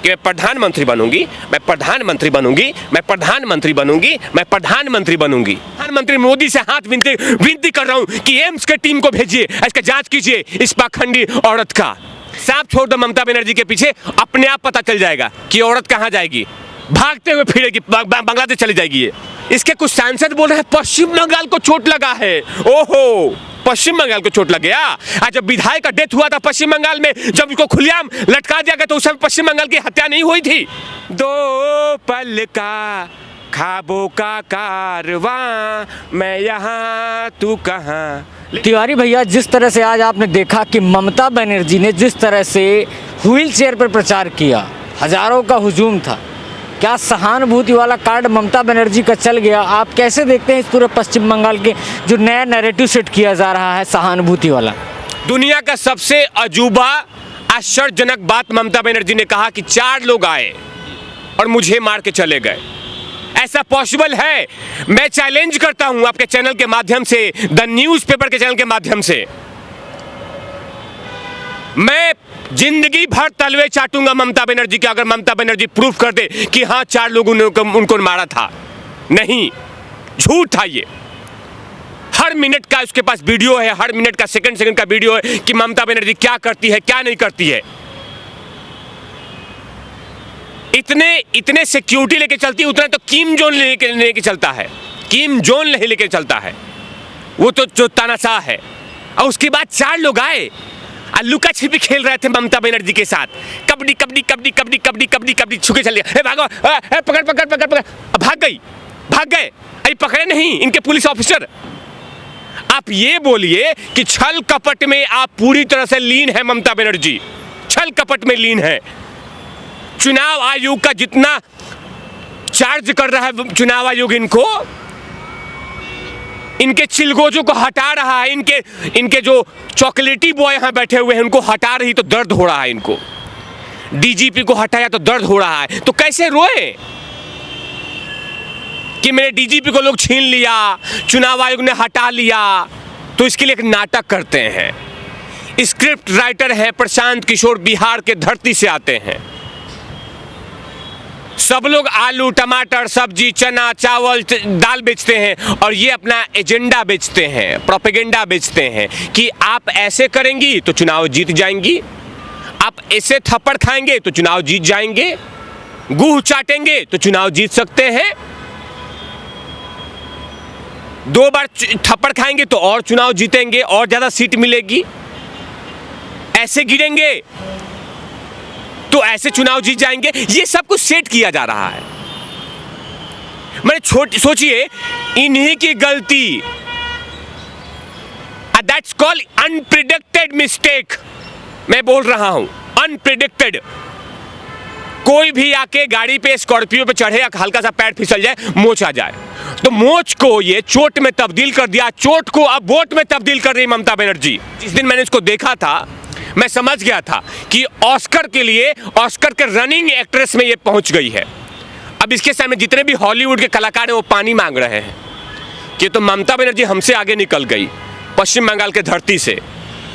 कि मैं प्रधानमंत्री बनूंगी, मैं प्रधानमंत्री बनूंगी, मैं प्रधानमंत्री बनूंगी, मैं प्रधानमंत्री बनूंगी। प्रधानमंत्री मोदी से हाथ विनती कर रहा हूं कि एम्स के टीम को भेजिए, इसका जांच कीजिए इस पाखंडी औरत का। सांप छोड़ दो ममता बनर्जी के पीछे, अपने आप पता चल जाएगा कि औरत कहाँ जाएगी, भागते हुए फिरेगी, बांग्लादेश चली जाएगी। ये इसके कुछ सांसद बोल रहे हैं पश्चिम बंगाल को चोट लगा है। ओहो, पश्चिम बंगाल को चोट लग गया। आज जब विधायक का डेथ हुआ था पश्चिम बंगाल में, जब उनको खुलेआम लटका दिया गया तो उस समय पश्चिम बंगाल की हत्या नहीं हुई थी। दो पल का ख्वाबों का कारवां, मैं यहाँ तू कहाँ। तिवारी भैया, जिस तरह से आज आपने देखा कि ममता बनर्जी ने जिस तरह से व्हील चेयर पर प्रचार किया, हजारों का हुजूम था, क्या सहानुभूति वाला कार्ड ममता बनर्जी का चल गया? आप कैसे देखते हैं इस पूरे पश्चिम बंगाल के जो नया नैरेटिव सेट किया जा रहा है सहानुभूति वाला? दुनिया का सबसे अजूबा आश्चर्यजनक बात ममता बनर्जी ने कहा कि 4 लोग आए और मुझे मार के चले गए। ऐसा पॉसिबल है? मैं चैलेंज करता हूं आपके चैनल के माध्यम से, द न्यूज़पेपर के चैनल के माध्यम से, मैं जिंदगी भर तलवे चाटूंगा ममता बनर्जी के, अगर ममता बनर्जी प्रूफ कर दे कि हाँ 4 लोगों ने उनको मारा था। नहीं, झूठ था ये। हर मिनट का उसके पास वीडियो है, हर मिनट का सेकंड का वीडियो है कि ममता बनर्जी क्या करती है, क्या नहीं करती है। इतने सिक्योरिटी लेके चलती है, उतना तो किम जोन लेके चलता है। किम जोन लेके चलता है, वो तो जो तानाशाह है। और उसके बाद 4 लोग आए, लुका छिपी खेल रहे थे ममता बनर्जी के साथ। कबड्डी कबड्डी कबड्डी कबड्डी कबड्डी कबड्डी कबड्डी छुके चल गए, भागो, पकड़ पकड़ पकड़ पकड़, भाग गए। अरे पकड़े नहीं इनके पुलिस ऑफिसर। आप ये बोलिए कि छल कपट में आप पूरी तरह से लीन है ममता बनर्जी, छल कपट में लीन है। चुनाव आयोग का जितना चार्ज कर रहा है चुनाव आयोग इनके चिलगोजों को हटा रहा है, इनके जो चॉकलेटी बॉय यहाँ बैठे हुए हैं उनको हटा रही तो दर्द हो रहा है इनको। डीजीपी को हटाया तो दर्द हो रहा है, तो कैसे रोए कि मेरे डीजीपी को लोग छीन लिया, चुनाव आयोग ने हटा लिया। तो इसके लिए एक नाटक करते हैं। स्क्रिप्ट राइटर है प्रशांत किशोर, बिहार के धरती से आते हैं। सब लोग आलू टमाटर सब्जी चना चावल दाल बेचते हैं और ये अपना एजेंडा बेचते हैं, प्रोपेगेंडा बेचते हैं कि आप ऐसे करेंगी तो चुनाव जीत जाएंगी, आप ऐसे थप्पड़ खाएंगे तो चुनाव जीत जाएंगे, गुह चाटेंगे तो चुनाव जीत सकते हैं, 2 बार थप्पड़ खाएंगे तो और चुनाव जीतेंगे और ज्यादा सीट मिलेगी, ऐसे गिरेंगे तो ऐसे चुनाव जीत जाएंगे। ये सब कुछ सेट किया जा रहा है। मैंने सोचिए इन्हीं की गलती, दैट्स कॉल्ड अनप्रिडिक्टेड मिस्टेक। मैं बोल रहा हूं अनप्रिडिक्टेड। कोई भी आके गाड़ी पे स्कॉर्पियो पे चढ़े, हल्का सा पैर फिसल जाए, मोच आ जाए, तो मोच को ये चोट में तब्दील कर दिया, चोट को अब वोट में तब्दील कर रही ममता बनर्जी। जिस दिन मैंने इसको देखा था मैं समझ गया था कि ऑस्कर के लिए, ऑस्कर के रनिंग एक्ट्रेस में ये पहुंच गई है। अब इसके सामने जितने भी हॉलीवुड के कलाकार हैं वो पानी मांग रहे हैं कि तो ममता बनर्जी हमसे आगे निकल गई पश्चिम बंगाल के धरती से।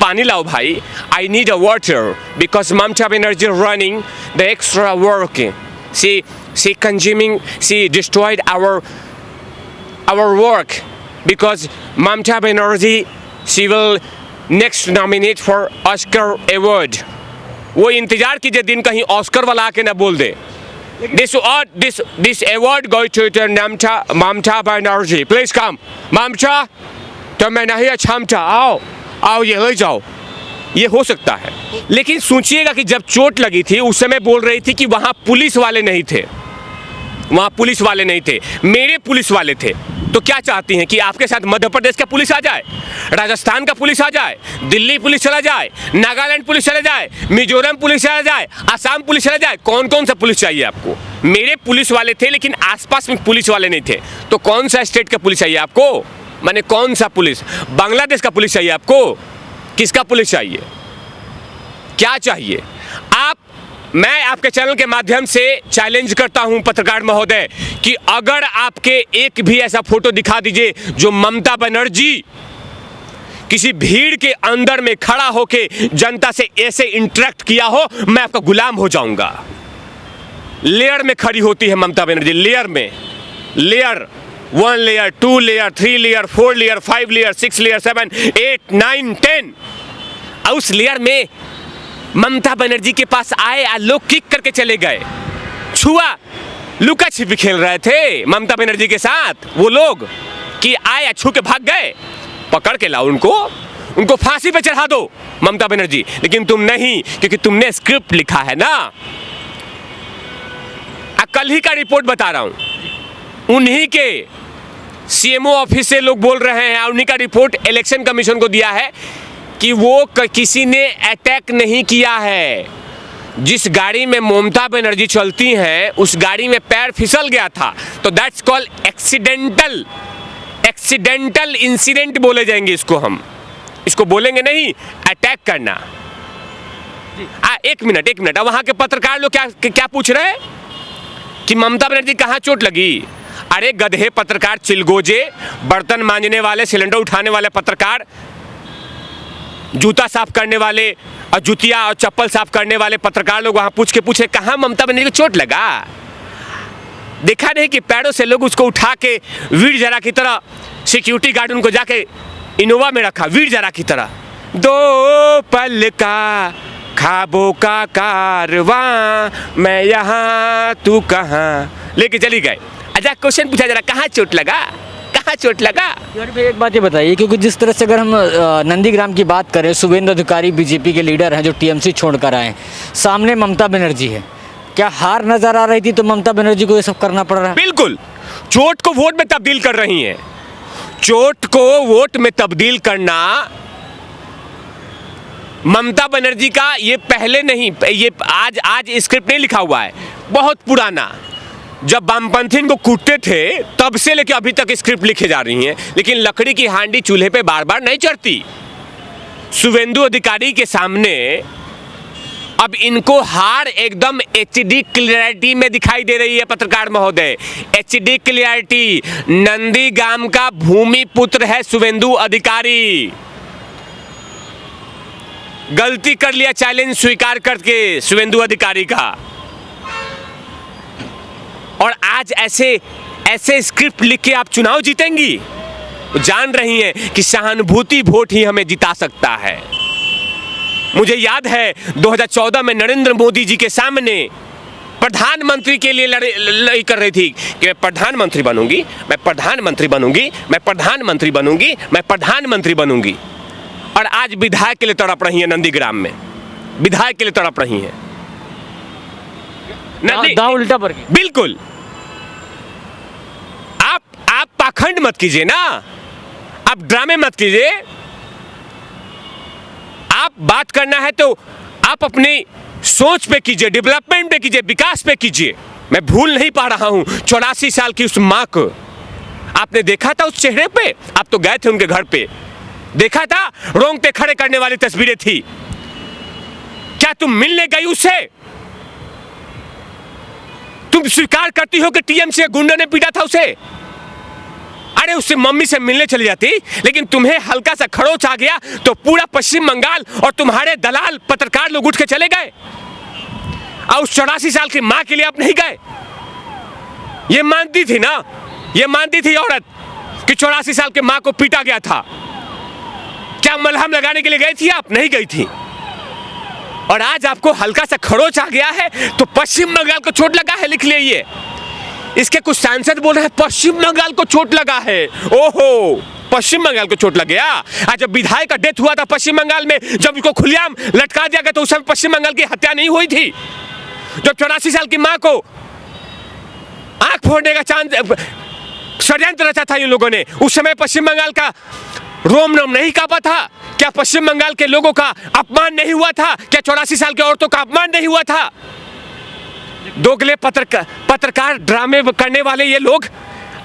पानी लाओ भाई, I need a water because Mamata Banerjee running the extra work, she consuming, she destroyed our work because Mamata Banerjee she will next nominate for Oscar award. वो इंतजार कीजिए दिन कहीं ऑस्कर वाला आके ना बोल दे this award going to Mamata Banerjee, please come Mamata, तो मैं नहीं अच्छा आओ ये ले जाओ, ये हो सकता है। लेकिन सोचिएगा कि जब चोट लगी थी उस समय बोल रही थी कि वहां पुलिस वाले नहीं थे, वहां पुलिस वाले नहीं थे, मेरे पुलिस वाले थे। तो क्या चाहती हैं कि आपके साथ मध्य प्रदेश का पुलिस आ जाए, राजस्थान का पुलिस आ जाए, दिल्ली पुलिस चला जाए, नागालैंड पुलिस चला जाए, मिजोरम पुलिस चला जाए, असम पुलिस चला जाए? कौन कौन सा पुलिस चाहिए आपको? मेरे पुलिस वाले थे लेकिन आसपास में पुलिस वाले नहीं थे। तो कौन सा स्टेट का पुलिस चाहिए आपको? माने कौन सा पुलिस? बांग्लादेश का पुलिस चाहिए आपको? किसका पुलिस चाहिए? क्या चाहिए? मैं आपके चैनल के माध्यम से चैलेंज करता हूं पत्रकार महोदय कि अगर आपके एक भी ऐसा फोटो दिखा दीजिए जो ममता बनर्जी किसी भीड़ के अंदर में खड़ा होके जनता से ऐसे इंटरेक्ट किया हो, मैं आपका गुलाम हो जाऊंगा। लेयर में खड़ी होती है ममता बनर्जी, लेयर में, layer 1 layer 2 layer 3 layer 4 layer 5 layer 6 layer 7 8 9 10। और उस लेयर में ममता बनर्जी के पास आए, लोग किक करके चले गए, छुआ, लुका छिपी खेल रहे थे ममता बनर्जी के साथ वो लोग, कि आए छू के भाग गए। पकड़ के लाओ उनको फांसी पे चढ़ा दो ममता बनर्जी, लेकिन तुम नहीं, क्योंकि तुमने स्क्रिप्ट लिखा है ना। कल ही का रिपोर्ट बता रहा हूं, उन्हीं के सीएमओ ऑफिस से लोग बोल रहे हैं, उन्हीं का रिपोर्ट इलेक्शन कमीशन को दिया है कि वो किसी ने अटैक नहीं किया है। जिस गाड़ी में ममता बनर्जी चलती हैं उस गाड़ी में पैर फिसल गया था, तो दैट्स कॉल्ड एक्सीडेंटल इंसिडेंट बोले जाएंगे इसको, हम इसको बोलेंगे नहीं अटैक करना। एक मिनट, वहां के पत्रकार लोग क्या पूछ रहे हैं कि ममता बनर्जी कहाँ चोट लगी? अरे गधे पत्रकार, चिलगोजे, बर्तन मांजने वाले, सिलेंडर उठाने वाले पत्रकार, जूता साफ करने वाले और जूतिया और चप्पल साफ करने वाले पत्रकार लोग वहां पूछे कहाँ ममता बनर्जी को चोट लगा? देखा नहीं कि पैरों से लोग उसको उठा के वीर जरा की तरह, सिक्योरिटी गार्ड उनको जाके इनोवा में रखा वीर जरा की तरह। 2 पल का ख्वाबों का कारवां, मैं यहाँ तू कहाँ, लेके चली गए। अच्छा क्वेश्चन पूछा जरा, कहाँ चोट लगा? यार भाई एक बात ये बताइए, क्योंकि जिस तरह से अगर हम नंदीग्राम की बात करें, शुभेंदु अधिकारी बीजेपी के लीडर हैं जो टीएमसी छोड़कर आए, सामने ममता बनर्जी है, क्या हार नजर आ रही थी तो ममता बनर्जी को ये सब करना पड़ रहा है? बिल्कुल, चोट को वोट में तब्दील कर रही हैं। चोट को वोट में तब्दील करना ममता बनर्जी का ये पहले नहीं, ये आज स्क्रिप्ट नहीं लिखा हुआ है, बहुत पुराना, जब वामपंथी इनको कूटते थे तब से लेकर अभी तक स्क्रिप्ट लिखे जा रही हैं। लेकिन लकड़ी की हांडी चूल्हे पे बार बार नहीं चढ़ती। शुभेंदु अधिकारी के सामने अब इनको हार एकदम HD क्लियरिटी में दिखाई दे रही है। पत्रकार महोदय, HD क्लियरिटी, नंदीग्राम का भूमि पुत्र है शुभेंदु अधिकारी, गलती कर लिया चैलेंज स्वीकार करके शुभेंदु अधिकारी का, और आज ऐसे स्क्रिप्ट लिख के आप चुनाव जीतेंगी? जान रही हैं कि सहानुभूति वोट ही हमें जिता सकता है। मुझे याद है 2014 में नरेंद्र मोदी जी के सामने प्रधानमंत्री के लिए लड़ाई कर रही थी कि मैं प्रधानमंत्री बनूंगी, मैं प्रधानमंत्री बनूंगी, मैं प्रधानमंत्री बनूंगी, मैं प्रधानमंत्री बनूंगी, और आज विधायक के लिए तड़प रही है। नंदीग्राम में विधायक के लिए तड़प रही है। दांव उल्टा पड़ गया। बिल्कुल, आप पाखंड मत कीजिए ना, आप ड्रामे मत कीजिए। आप बात करना है तो आप अपनी सोच पे कीजिए, डेवलपमेंट पे कीजिए, विकास पे कीजिए। मैं भूल नहीं पा रहा हूं 84 साल की उस मां को। आपने देखा था उस चेहरे पे, आप तो गए थे उनके घर पे, देखा था रोंगटे खड़े करने वाली तस्वीरें थी। क्या तुम मिलने गई उससे? तुम स्वीकार करती हो कि टीएमसी गुंडा ने पीटा था उसे? अरे उससे मम्मी से मिलने चली जाती, लेकिन तुम्हें हल्का सा खरोच आ गया तो पूरा पश्चिम बंगाल और तुम्हारे दलाल पत्रकार लोग उठ के चले गए, और उस 84 साल की मां के लिए आप नहीं गए। ये मानती थी ना, ये मानती थी औरत कि 84 साल के मां को पीटा गया था। क्या मलहम लगाने के लिए गई थी? आप नहीं गई थी। और आज आपको हल्का सा खरोच आ गया है तो पश्चिम बंगाल को चोट लगा है, लिख लीजिए। इसके कुछ सांसद बोल रहे हैं पश्चिम बंगाल को चोट लगा है। ओहो, पश्चिम बंगाल को चोट लग गया। आज जब विधायक का डेथ हुआ था पश्चिम बंगाल में, जब उसको खुलेआम लटका दिया गया तो उस समय पश्चिम बंगाल की हत्या नहीं हुई थी? जब 84 साल की मां को आंख फोड़ने का षड्यंत्र रचा था इन लोगों ने, उस समय पश्चिम बंगाल का रोम रोम नहीं कांपा था? क्या पश्चिम बंगाल के लोगों का अपमान नहीं हुआ था? क्या 84 साल के औरतों का अपमान नहीं हुआ था? दोगले पत्रकार ड्रामे करने वाले ये लोग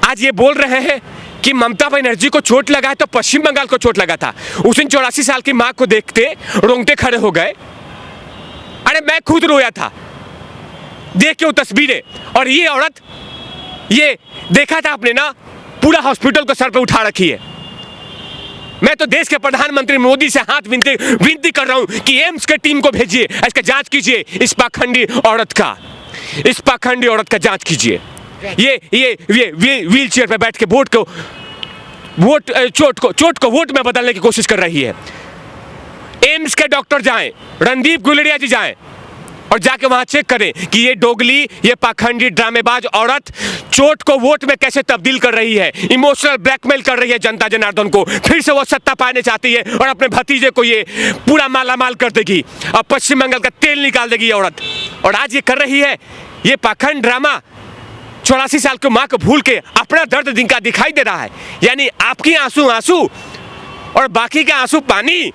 आज ये बोल रहे हैं कि ममता बनर्जी को चोट लगा है तो पश्चिम बंगाल को चोट लगा था। उस दिन 84 साल की मां को देखते रोंगटे खड़े हो गए। अरे मैं खुद रोया था देख के वो तस्वीरें। और ये औरत, ये देखा था आपने ना, पूरा हॉस्पिटल को सर पे उठा रखी है। मैं तो देश के प्रधानमंत्री मोदी से हाथ विनती कर रहा हूं कि एम्स के टीम को भेजिए, इसका जांच कीजिए इस पाखंडी औरत का। इस पाखंडी औरत का जांच कीजिए। ये व्हील चेयर पे बैठ के चोट को वोट में बदलने की कोशिश कर रही है। एम्स के डॉक्टर जाएं, रणदीप गुलेरिया जी जाएं और जाके वहां चेक करें कि ये डोगली, ये पाखंडी ड्रामेबाज औरत चोट को वोट में कैसे तब्दील कर रही है, इमोशनल ब्लैकमेल कर रही है जनता जनार्दन को। फिर से वो सत्ता पाने चाहती है और अपने भतीजे को ये पूरा मालामाल कर देगी और पश्चिम बंगाल का तेल निकाल देगी ये औरत। और आज ये कर रही है ये पाखंड ड्रामा। 84 साल की माँ को भूल के अपना दर्द जिनका दिखाई दे रहा है, यानी आपकी आंसू आंसू और बाकी का आंसू पानी।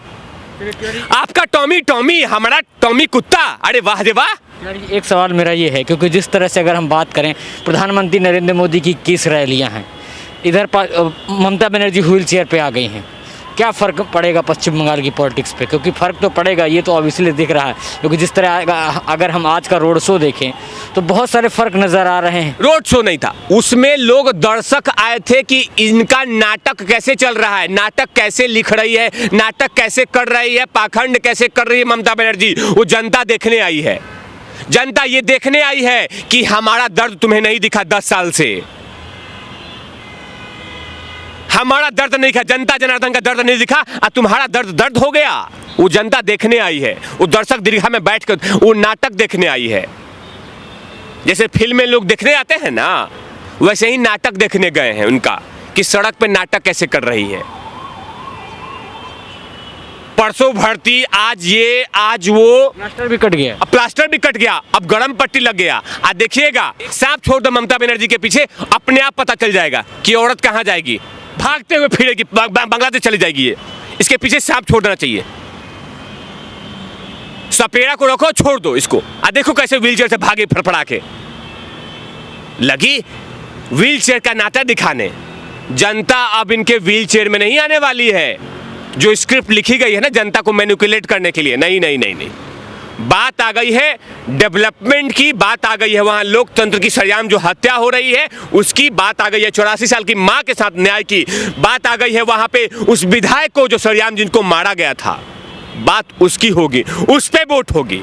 आपका टॉमी टॉमी, हमारा टॉमी कुत्ता। अरे वाह रे वाह। एक सवाल मेरा ये है, क्योंकि जिस तरह से अगर हम बात करें, प्रधानमंत्री नरेंद्र मोदी की 21 रैलियां हैं, इधर ममता बनर्जी व्हील चेयर पे आ गई हैं, क्या फ़र्क पड़ेगा पश्चिम बंगाल की पॉलिटिक्स पे? क्योंकि फ़र्क तो पड़ेगा, ये तो ऑब्वियसली दिख रहा है। क्योंकि जिस तरह अगर हम आज का रोड शो देखें तो बहुत सारे फ़र्क नज़र आ रहे हैं। रोड शो नहीं था, उसमें लोग दर्शक आए थे कि इनका नाटक कैसे चल रहा है, नाटक कैसे लिख रही है, नाटक कैसे कर रही है, पाखंड कैसे कर रही है ममता बनर्जी। वो जनता देखने आई है। जनता ये देखने आई है कि हमारा दर्द तुम्हें नहीं दिखा 10 साल से, हमारा दर्द नहीं दिखा, जनता जनार्दन का दर्द नहीं दिखा और तुम्हारा दर्द हो गया। वो जनता देखने आई है, वो दर्शक दीर्घा में बैठकर वो नाटक देखने आई है। जैसे फिल्म में लोग देखने आते हैं ना, वैसे ही नाटक देखने गए हैं उनका कि सड़क पे नाटक कैसे कर रही है। परसों भर्ती, आज वो प्लास्टर भी कट गया, अब प्लास्टर भी कट गया, अब गरम पट्टी लग गया। आज देखिएगा, सांप छोड़ दो ममता बनर्जी के पीछे, अपने आप पता चल जाएगा कि औरत कहाँ जाएगी। भागते हुए फिरेगी, बांग्लादेश चली जाएगी। ये इसके पीछे सांप छोड़ देना चाहिए। सपेरा को रखो, छोड़ दो इसको। देखो कैसे व्हीलचेयर से भागे फड़फड़ा के। लगी व्हीलचेयर का नाटक दिखाने। जनता अब इनके व्हीलचेयर में नहीं आने वाली है। जो स्क्रिप्ट लिखी गई है ना जनता को मैनिपुलेट करने के लिए, नहीं नहीं नहीं नहीं, बात आ गई है डेवलपमेंट की, बात आ गई है वहां लोकतंत्र की सरेआम जो हत्या हो रही है उसकी बात आ गई है। 84 साल की मां के साथ न्याय की बात आ गई है। वहां पे उस विधायक को जो सरेआम जिनको मारा गया था, बात उसकी होगी, उस पे वोट होगी।